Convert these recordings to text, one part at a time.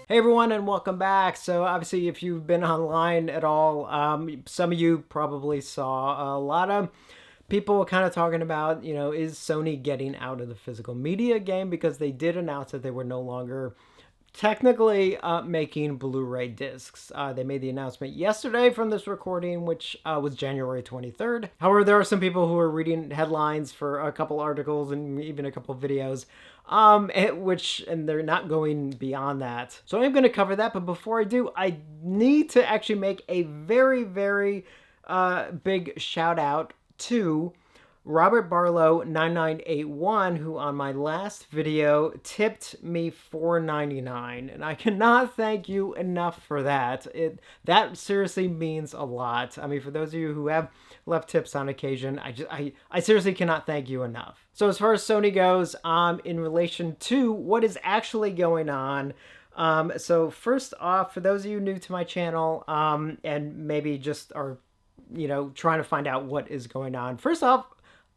Hey everyone, and welcome back. So obviously, if you've been online at all, some of you probably saw a lot of people kind of talking about, is Sony getting out of the physical media game, because they did announce that they were no longer technically making Blu-ray discs. They made the announcement yesterday from this recording, which was January 23rd. However, there are some people who are reading headlines for a couple articles and even a couple videos, and they're not going beyond that. So I'm going to cover that, but before I do, I need to actually make a very, very big shout out to Robert Barlow 9981, who on my last video tipped me $4.99, and I cannot thank you enough for that. That seriously means a lot. I mean, for those of you who have left tips on occasion, I seriously cannot thank you enough. So as far as Sony goes, in relation to what is actually going on, so first off, for those of you new to my channel, and maybe just are trying to find out what is going on, first off,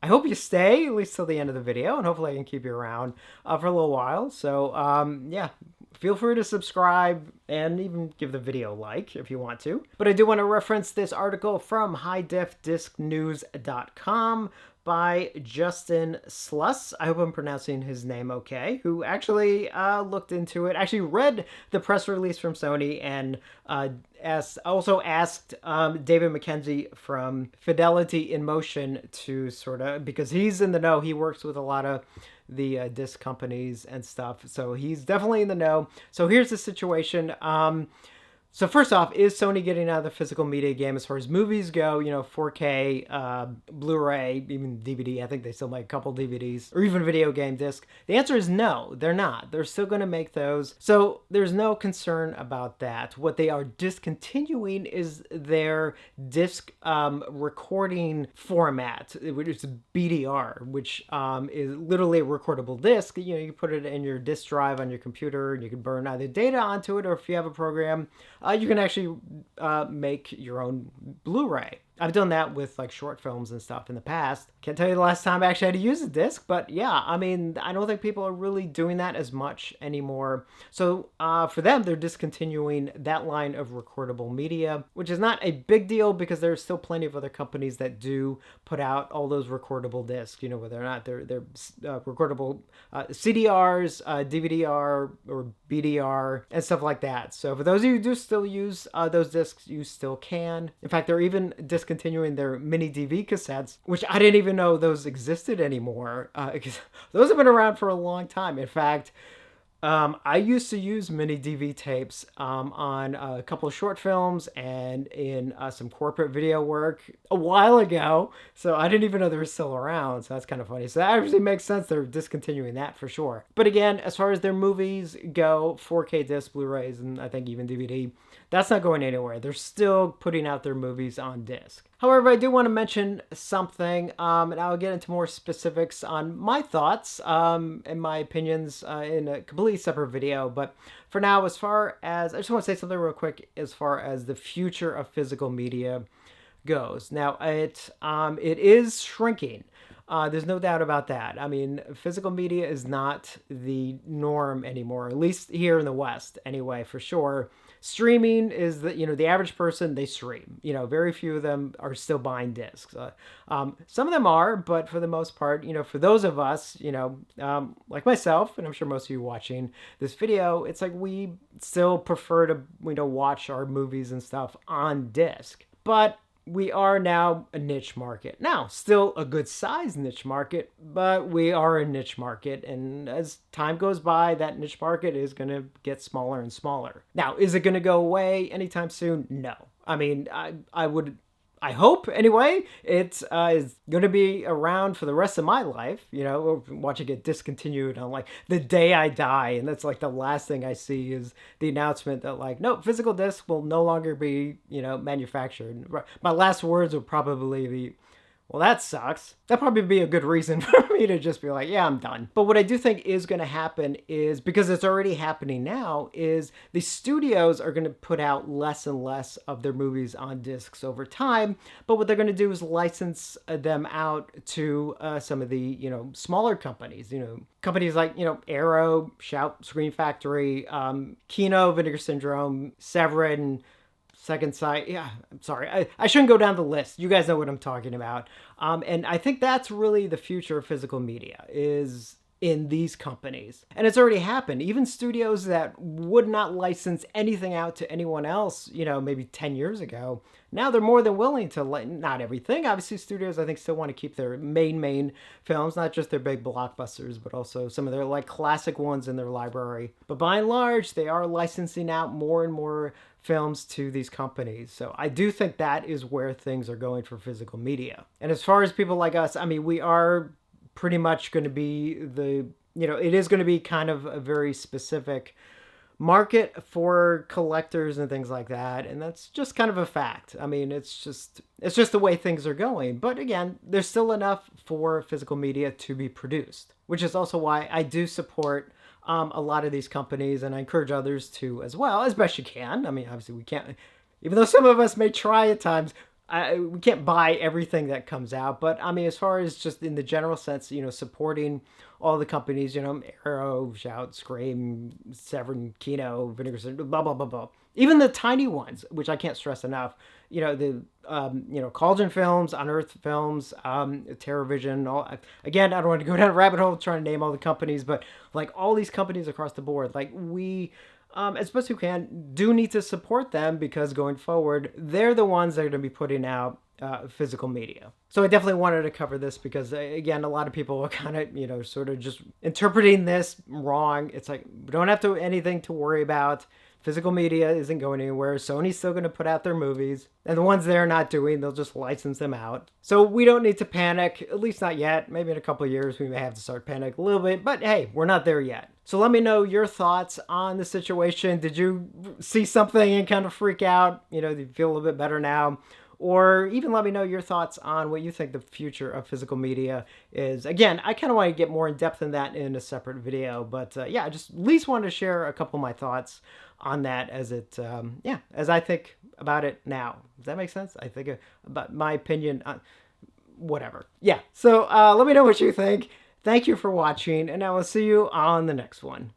I hope you stay at least till the end of the video, and hopefully I can keep you around for a little while. So yeah, feel free to subscribe and even give the video a like if you want to. But I do want to reference this article from highdefdiscnews.com by Justin Sluss. I hope I'm pronouncing his name okay, who actually looked into it, actually read the press release from Sony, and also asked David McKenzie from Fidelity in Motion to sort of, because he's in the know, he works with a lot of the disc companies and stuff, so he's definitely in the know. So here's the situation. So first off, is Sony getting out of the physical media game as far as movies go? 4K, Blu-ray, even DVD. I think they still make a couple DVDs, or even video game disc. The answer is no, they're not. They're still going to make those. So there's no concern about that. What they are discontinuing is their disc recording format, which is BDR, which is literally a recordable disc. You put it in your disk drive on your computer, and you can burn either data onto it, or if you have a program, you can actually make your own Blu-ray. I've done that with like short films and stuff in the past. Can't tell you the last time I actually had to use a disc, but yeah, I mean, I don't think people are really doing that as much anymore. So for them, they're discontinuing that line of recordable media, which is not a big deal because there's still plenty of other companies that do put out all those recordable discs, whether or not they're recordable CDRs, DVD-R, or BDR, and stuff like that. So for those of you who do still use those discs, you still can. In fact, they're even discontinuing their mini DV cassettes, which I didn't even know those existed anymore, because those have been around for a long time. In fact, I used to use mini DV tapes on a couple of short films and in some corporate video work a while ago, so I didn't even know they were still around, so that's kind of funny. So that actually makes sense, they're discontinuing that for sure. But again, as far as their movies go, 4K disc, Blu-rays, and I think even DVD, that's not going anywhere. They're still putting out their movies on disc. However, I do want to mention something, and I'll get into more specifics on my thoughts and my opinions in a completely separate video. But for now, as far as, I just want to say something real quick as far as the future of physical media goes. Now, it is shrinking. There's no doubt about that. I mean, physical media is not the norm anymore, at least here in the West anyway, for sure. Streaming is the average person, they stream. Very few of them are still buying discs. Some of them are, but for the most part, for those of us, like myself, and I'm sure most of you watching this video, it's like we still prefer to, watch our movies and stuff on disc. But we are now a niche market. Now, still a good size niche market, but we are a niche market. And as time goes by, that niche market is going to get smaller and smaller. Now, is it going to go away anytime soon? No. I mean, I hope, anyway, it is going to be around for the rest of my life, watch it get discontinued on, like, the day I die, and that's, like, the last thing I see is the announcement that, like, no, physical discs will no longer be, manufactured. My last words will probably be, Well, that sucks. That'd probably be a good reason for me to just be like, yeah, I'm done. But what I do think is going to happen is, because it's already happening now, is the studios are going to put out less and less of their movies on discs over time. But what they're going to do is license them out to some of the, smaller companies, companies like, Arrow, Shout, Screen Factory, Kino, Vinegar Syndrome, Severin, Second Sight. Yeah, I'm sorry. I shouldn't go down the list. You guys know what I'm talking about. And I think that's really the future of physical media, is in these companies. And it's already happened. Even studios that would not license anything out to anyone else, maybe 10 years ago, now they're more than willing to, not everything. Obviously, studios, I think, still want to keep their main films, not just their big blockbusters, but also some of their classic ones in their library. But by and large, they are licensing out more and more films to these companies. So I do think that is where things are going for physical media. And as far as people like us, I mean, we are pretty much going to be it is going to be kind of a very specific market for collectors and things like that, and that's just kind of a fact. I mean, it's just the way things are going. But again, there's still enough for physical media to be produced, which is also why I do support a lot of these companies, and I encourage others to as well, as best you can. I mean, obviously we can't, even though some of us may try at times, we can't buy everything that comes out. But I mean, as far as just in the general sense, supporting all the companies, Arrow, Shout, Scream, Severin, Kino, Vinegar Syndrome, blah, blah, blah, blah. Even the tiny ones, which I can't stress enough, the, Cauldron Films, Unearthed Films, TerrorVision, again, I don't want to go down a rabbit hole trying to name all the companies, but all these companies across the board, we, as best we can, do need to support them, because going forward, they're the ones that are going to be putting out physical media. So I definitely wanted to cover this because, again, a lot of people are kind of, sort of just interpreting this wrong. It's like, we don't have anything to worry about. Physical media isn't going anywhere. Sony's still going to put out their movies. And the ones they're not doing, they'll just license them out. So we don't need to panic, at least not yet. Maybe in a couple of years, we may have to start panic a little bit. But hey, we're not there yet. So let me know your thoughts on the situation. Did you see something and kind of freak out? Do you feel a little bit better now? Or even let me know your thoughts on what you think the future of physical media is. Again, I kind of want to get more in depth in that in a separate video. But yeah, I just at least wanted to share a couple of my thoughts on that as as I think about it now. Does that make sense? I think about my opinion on whatever. Yeah, so let me know what you think. Thank you for watching, and I will see you on the next one.